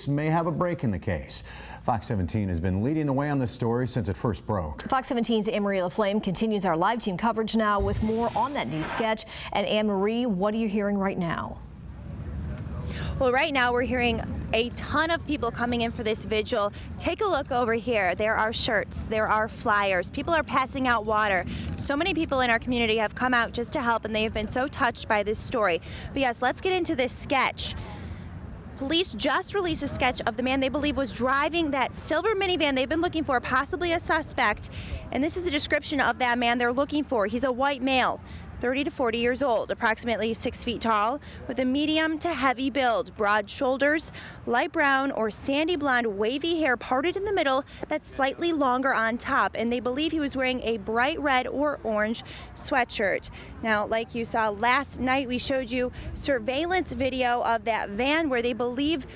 may have a break in the case. Fox 17 has been leading the way on this story since it first broke. Fox 17's Anne-Marie LaFlame continues our live team coverage now with more on that new sketch. And Anne-Marie, what are you hearing right now? Well, right now we're hearing a ton of people coming in for this vigil. Take a look over here. There are shirts, there are flyers, people are passing out water. So many people in our community have come out just to help, and they have been so touched by this story. But yes, let's get into this sketch. Police just released a sketch of the man they believe was driving that silver minivan they've been looking for, possibly a suspect. And this is the description of that man they're looking for. He's a white male, 30 to 40 years old, approximately 6 feet tall, with a medium to heavy build, broad shoulders, light brown or sandy blonde wavy hair parted in the middle that's slightly longer on top, and they believe he was wearing a bright red or orange sweatshirt. Now, like you saw last night, we showed you surveillance video of that van where they believe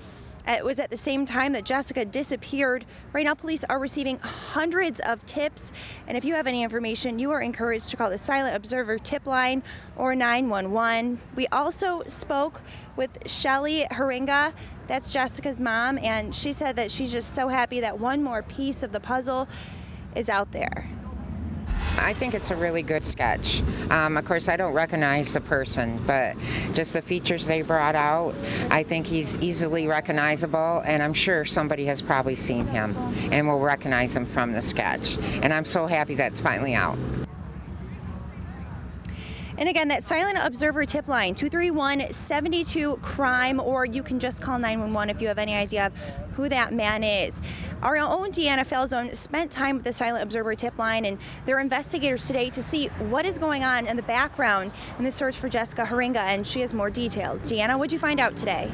it was at the same time that Jessica disappeared. Right now, police are receiving hundreds of tips, and if you have any information, you are encouraged to call the Silent Observer tip line or 911. We also spoke with Shelly Heeringa, that's Jessica's mom, and she said that she's just so happy that one more piece of the puzzle is out there. I think it's a really good sketch. Of course, I don't recognize the person, but just the features they brought out, I think he's easily recognizable, and I'm sure somebody has probably seen him and will recognize him from the sketch. And I'm so happy that's finally out. And again, that Silent Observer tip line, 231-72-CRIME, or you can just call 911 if you have any idea of who that man is. Our own Deanna Falzone spent time with the Silent Observer tip line, and there are investigators today to see what is going on in the background in the search for Jessica Heeringa, and she has more details. Deanna, what'd you find out today?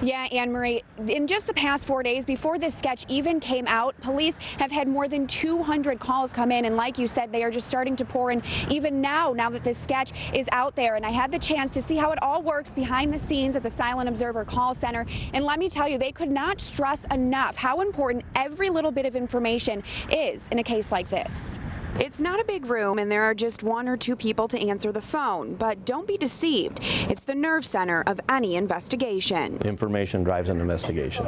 Yeah, Anne-Marie, in just the past 4 days before this sketch even came out, police have had more than 200 calls come in, and like you said, they are just starting to pour in even now that this sketch is out there. And I had the chance to see how it all works behind the scenes at the Silent Observer call center, and let me tell you, they could not stress enough how important every little bit of information is in a case like this. It's not a big room, and there are just 1 or 2 people to answer the phone, but don't be deceived. It's the nerve center of any investigation. Information drives an investigation,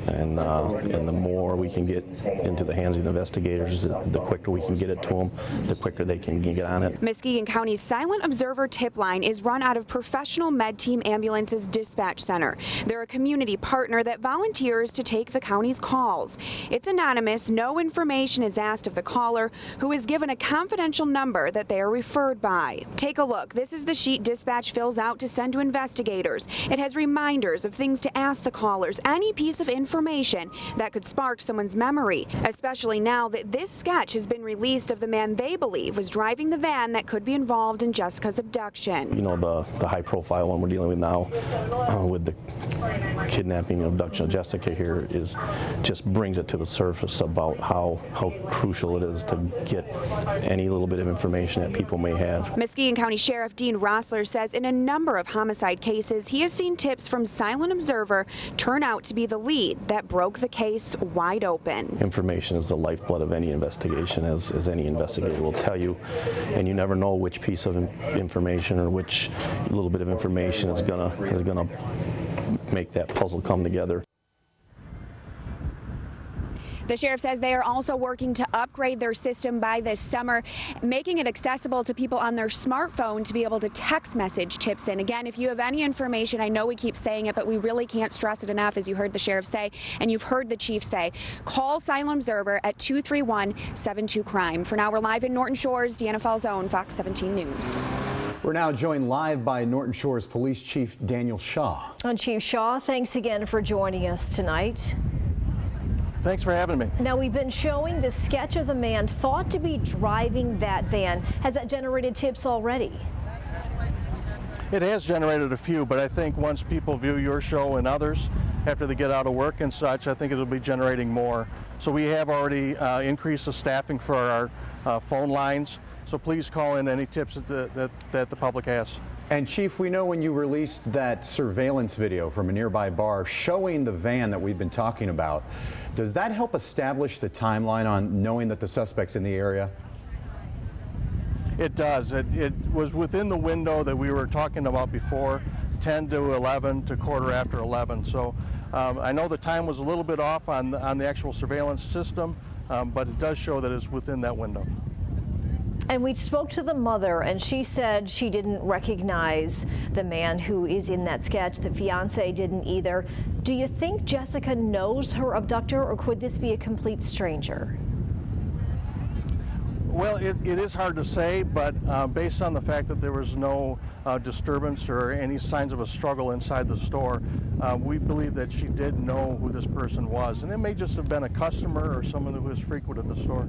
and the more we can get into the hands of the investigators, the quicker we can get it to them, the quicker they can get on it. Muskegon County's Silent Observer tip line is run out of Professional Med Team Ambulance's dispatch center. They're a community partner that volunteers to take the county's calls. It's anonymous, no information is asked of the caller, who is given a confidential number that they are referred by. Take a look. This is the sheet dispatch fills out to send to investigators. It has reminders of things to ask the callers, any piece of information that could spark someone's memory, especially now that this sketch has been released of the man they believe was driving the van that could be involved in Jessica's abduction. You know, the high-profile one we're dealing with now with the kidnapping and abduction of Jessica here just brings it to the surface about how crucial it is to get any little bit of information that people may have. Muskegon County Sheriff Dean Rossler says in a number of homicide cases, he has seen tips from Silent Observer turn out to be the lead that broke the case wide open. Information is the lifeblood of any investigation, as any investigator will tell you, and you never know which piece of information or which little bit of information is gonna make that puzzle come together. The sheriff says they are also working to upgrade their system by this summer, making it accessible to people on their smartphone to be able to text message tips in. Again, if you have any information, I know we keep saying it, but we really can't stress it enough, as you heard the sheriff say, and you've heard the chief say, call Silent Observer at 231-72-CRIME. For now, we're live in Norton Shores. Deanna Falzone, Fox 17 News. We're now joined live by Norton Shores Police Chief Daniel Shaw. And Chief Shaw, thanks again for joining us tonight. Thanks for having me. Now, we've been showing the sketch of the man thought to be driving that van. Has that generated tips already? It has generated a few, but I think once people view your show and others after they get out of work and such, I think it'll be generating more. So we have already increased the staffing for our phone lines. So please call in any tips that the public has. And Chief, we know when you released that surveillance video from a nearby bar showing the van that we've been talking about, does that help establish the timeline on knowing that the suspect's in the area? It does. It was within the window that we were talking about before, 10 to 11 to quarter after 11. So I know the time was a little bit off on the actual surveillance system, but it does show that it's within that window. And we spoke to the mother, and she said she didn't recognize the man who is in that sketch. The fiance didn't either. Do you think Jessica knows her abductor, or could this be a complete stranger? Well, it is hard to say, but based on the fact that there was no disturbance or any signs of a struggle inside the store, we believe that she did know who this person was. And it may just have been a customer or someone who has frequented the store.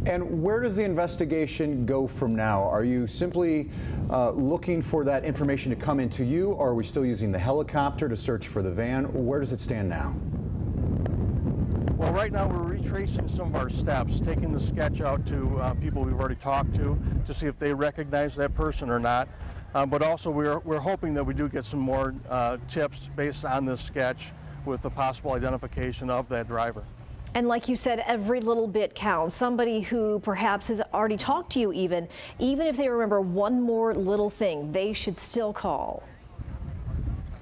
And where does the investigation go from now? Are you simply looking for that information to come into you, or are we still using the helicopter to search for the van? Where does it stand now? Well, right now we're retracing some of our steps, taking the sketch out to people we've already talked to see if they recognize that person or not. But also we're hoping that we do get some more tips based on this sketch with the possible identification of that driver. And like you said, every little bit counts. Somebody who perhaps has already talked to you even if they remember one more little thing, they should still call.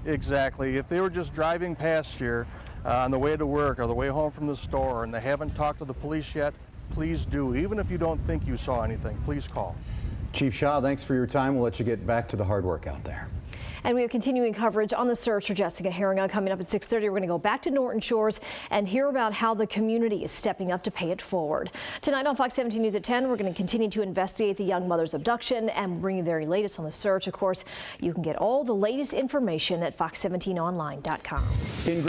Exactly. If they were just driving past here on the way to work or the way home from the store and they haven't talked to the police yet, please do. Even if you don't think you saw anything, please call. Chief Shaw, thanks for your time. We'll let you get back to the hard work out there. And we have continuing coverage on the search for Jessica Heeringa. Coming up at 6:30, we're going to go back to Norton Shores and hear about how the community is stepping up to pay it forward. Tonight on Fox 17 News at 10, we're going to continue to investigate the young mother's abduction and bring you the very latest on the search. Of course, you can get all the latest information at fox17online.com.